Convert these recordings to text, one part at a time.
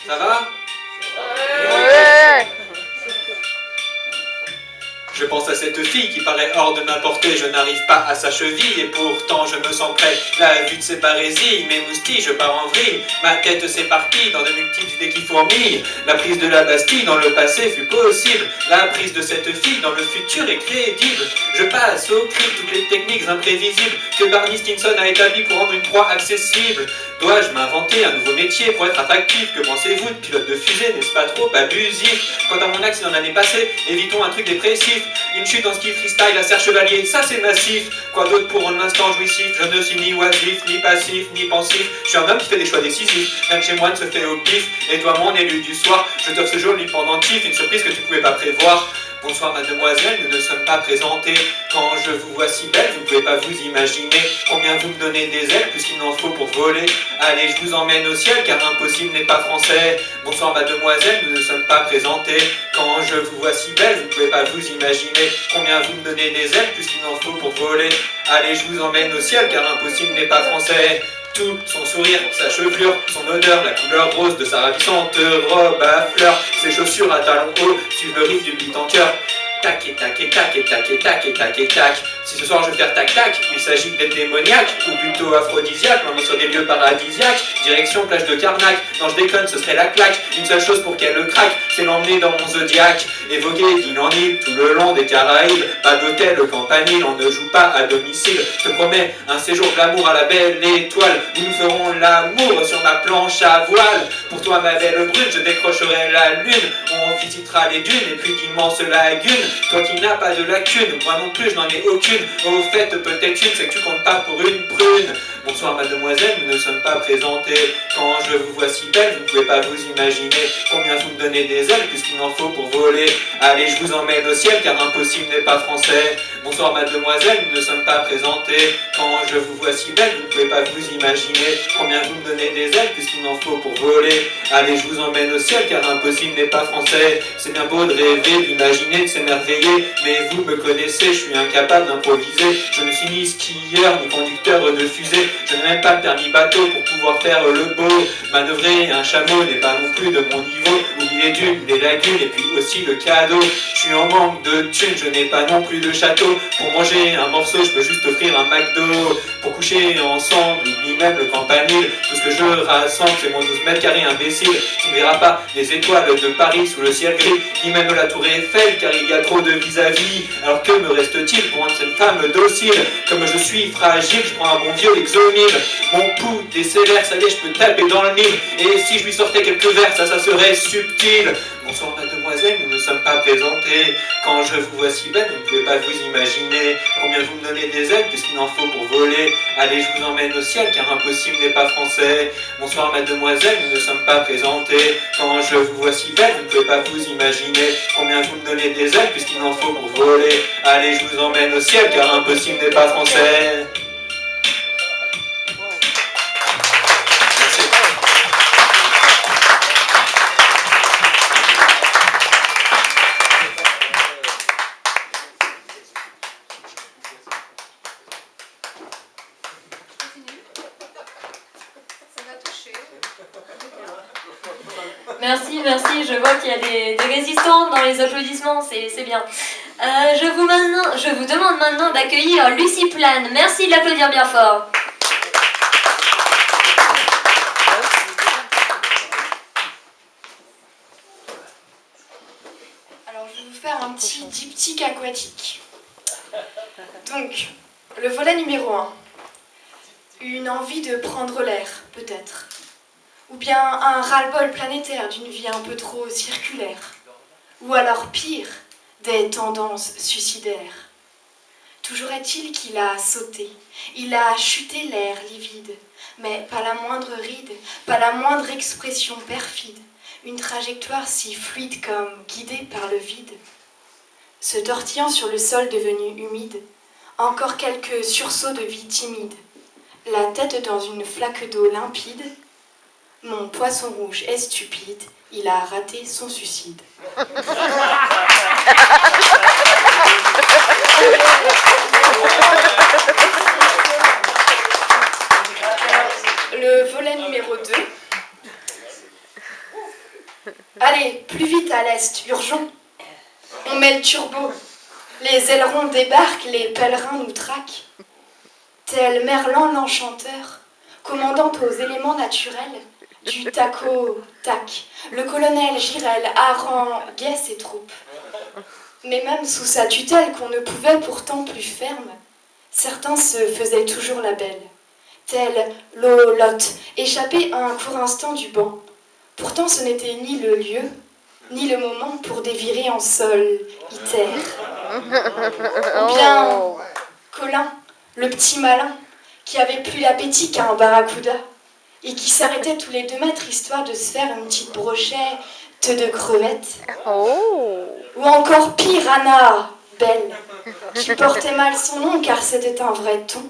Ça va? Ouais. Je pense à cette fille qui paraît hors de ma portée, je n'arrive pas à sa cheville et pourtant je me sens prêt. La vue de ses barésies, mes moustilles, je pars en vrille. Ma tête s'éparpille dans de multiples idées qui fourmillent. La prise de la Bastille dans le passé fut possible. La prise de cette fille dans le futur est crédible. Je passe au crible toutes les techniques imprévisibles que Barney Stinson a établies pour rendre une proie accessible. Dois-je m'inventer un nouveau métier pour être attractif? Que pensez-vous de pilote de fusée? N'est-ce pas trop abusif? Quant à mon accident l'année passée, évitons un truc dépressif. Une chute en ski freestyle à Serre Chevalier, ça c'est massif. Quoi d'autre pour un instant jouissif? Je ne suis ni oisif, ni passif, ni pensif. Je suis un homme qui fait des choix décisifs. Même chez moi ne se fait au pif. Et toi mon élu du soir, je t'offre ce joli pendentif, une surprise que tu pouvais pas prévoir. Bonsoir mademoiselle, nous ne sommes pas présentés. Quand je vous vois si belle, vous ne pouvez pas vous imaginer combien vous me donnez des ailes, plus qu'il n'en faut pour voler. Allez, je vous emmène au ciel, car impossible n'est pas français. Bonsoir mademoiselle, nous ne sommes pas présentés. Quand je vous vois si belle, vous ne pouvez pas vous imaginer combien vous me donnez des ailes, plus qu'il n'en faut pour voler. Allez, je vous emmène au ciel, car impossible n'est pas français. Tout, son sourire, sa chevelure, son odeur, la couleur rose de sa ravissante robe à fleurs, ses chaussures à talons hauts suivent le rythme du beat en cœur. Tac et tac et tac et tac et tac et tac et tac. Si ce soir je veux faire tac tac, il s'agit d'être démoniaque ou plutôt aphrodisiaque, maman sur des lieux paradisiaques, direction plage de Carnac. Non je déconne, ce serait la claque. Une seule chose pour qu'elle le craque, c'est l'emmener dans mon zodiaque. Évoquer d'île en île tout le long des Caraïbes. Pas d'hôtel au campanile, on ne joue pas à domicile. Je te promets un séjour de l'amour à la belle étoile, où nous ferons l'amour sur ma planche à voile. Pour toi ma belle brune, je décrocherai la lune. On visitera les dunes et puis d'immenses lagunes. Toi qui n'as pas de lacune, moi non plus je n'en ai aucune. Au fait peut-être une, c'est que tu comptes pas pour une prune. Bonsoir mademoiselle, nous ne sommes pas présentés. Quand je vous vois si belle, vous ne pouvez pas vous imaginer combien vous me donnez des ailes, puisqu'il en faut pour voler. Allez, je vous emmène au ciel, car impossible n'est pas français. Bonsoir mademoiselle, nous ne sommes pas présentés. Quand je vous vois si belle, vous ne pouvez pas vous imaginer combien vous me donnez des ailes, puisqu'il en faut pour voler. Allez, je vous emmène au ciel, car impossible n'est pas français. C'est bien beau de rêver, d'imaginer, de s'émerveiller, mais vous me connaissez, je suis incapable d'improviser. Je ne suis ni skieur, ni conducteur de fusée. Je n'ai même pas le permis bateau pour pouvoir faire le beau. Manœuvrer un chameau n'est pas non plus de mon niveau. Oublie les dunes, les lagunes et puis aussi le cadeau. Je suis en manque de thunes, je n'ai pas non plus de château. Pour manger un morceau, je peux juste offrir un McDo. Pour coucher ensemble, oublie même le campanile. Tout ce que je rassemble, c'est mon 12 mètres carrés imbécile. Tu ne verras pas les étoiles de Paris sous le ciel gris, ni même la tour Eiffel, car il y a trop de vis-à-vis. Alors que me reste-t-il pour rendre cette femme docile? Comme je suis fragile, je prends un bon vieux Exomil. Mon pouls décélère, ça y est, je peux taper dans le mille. Et si je lui sortais quelques vers, ça serait subtil. Bonsoir mademoiselle, nous ne sommes pas présentés. Quand je vous vois si belle, vous ne pouvez pas vous imaginer combien vous me donnez des ailes, puisqu'il en faut pour voler. Allez, je vous emmène au ciel, car impossible n'est pas français. Bonsoir mademoiselle, nous ne sommes pas présentés. Quand je vous vois si belle, vous ne pouvez pas vous imaginer combien vous me donnez des ailes, puisqu'il en faut pour voler. Allez, je vous emmène au ciel, car impossible n'est pas français. Merci, merci, je vois qu'il y a des résistants dans les applaudissements, c'est bien. Je vous demande maintenant d'accueillir Lucie Plane. Merci de l'applaudir bien fort. Alors je vais vous faire un petit diptyque aquatique. Donc, le volet numéro 1. Une envie de prendre l'air, peut-être. Ou bien un ras-le-bol planétaire d'une vie un peu trop circulaire. Ou alors pire, des tendances suicidaires. Toujours est-il qu'il a sauté, il a chuté l'air livide, mais pas la moindre ride, pas la moindre expression perfide, une trajectoire si fluide comme guidée par le vide. Se tortillant sur le sol devenu humide, encore quelques sursauts de vie timide, la tête dans une flaque d'eau limpide. Mon poisson rouge est stupide, il a raté son suicide. Le volet numéro 2. Allez, plus vite à l'est, urgeons. On met le turbo. Les ailerons débarquent, les pèlerins nous traquent. Tel Merlan l'enchanteur, commandant aux éléments naturels, du tac au tac, le colonel Girel haranguait ses troupes. Mais même sous sa tutelle qu'on ne pouvait pourtant plus ferme, certains se faisaient toujours la belle. Tel Lolotte, échappé à un court instant du banc. Pourtant ce n'était ni le lieu, ni le moment pour dévirer en solitaire. Ou bien Colin, le petit malin, qui avait plus l'appétit qu'un barracuda, et qui s'arrêtait tous les 2 mètres histoire de se faire une petite brochette de crevettes. Ou encore pire, Anna, belle, qui portait mal son nom car c'était un vrai ton.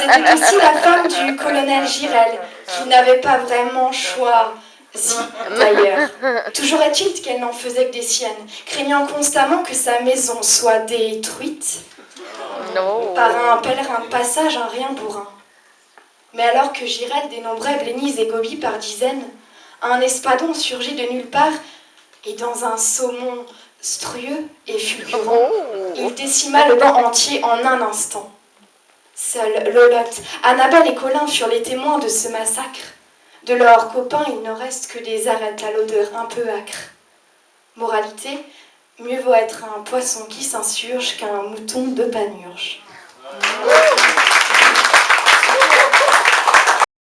C'était aussi la femme du colonel Girel, qui n'avait pas vraiment choisi d'ailleurs. Toujours est-il qu'elle n'en faisait que des siennes, craignant constamment que sa maison soit détruite par un pèlerin de passage, un rien bourrin. Mais alors que Girel dénombrait Blénies et gobies par dizaines, un espadon surgit de nulle part et dans un saumon strueux et fulgurant, il décima le banc entier en un instant. Seuls Lolotte, Annabelle et Colin furent les témoins de ce massacre. De leurs copains, il ne reste que des arêtes à l'odeur un peu âcre. Moralité, mieux vaut être un poisson qui s'insurge qu'un mouton de panurge.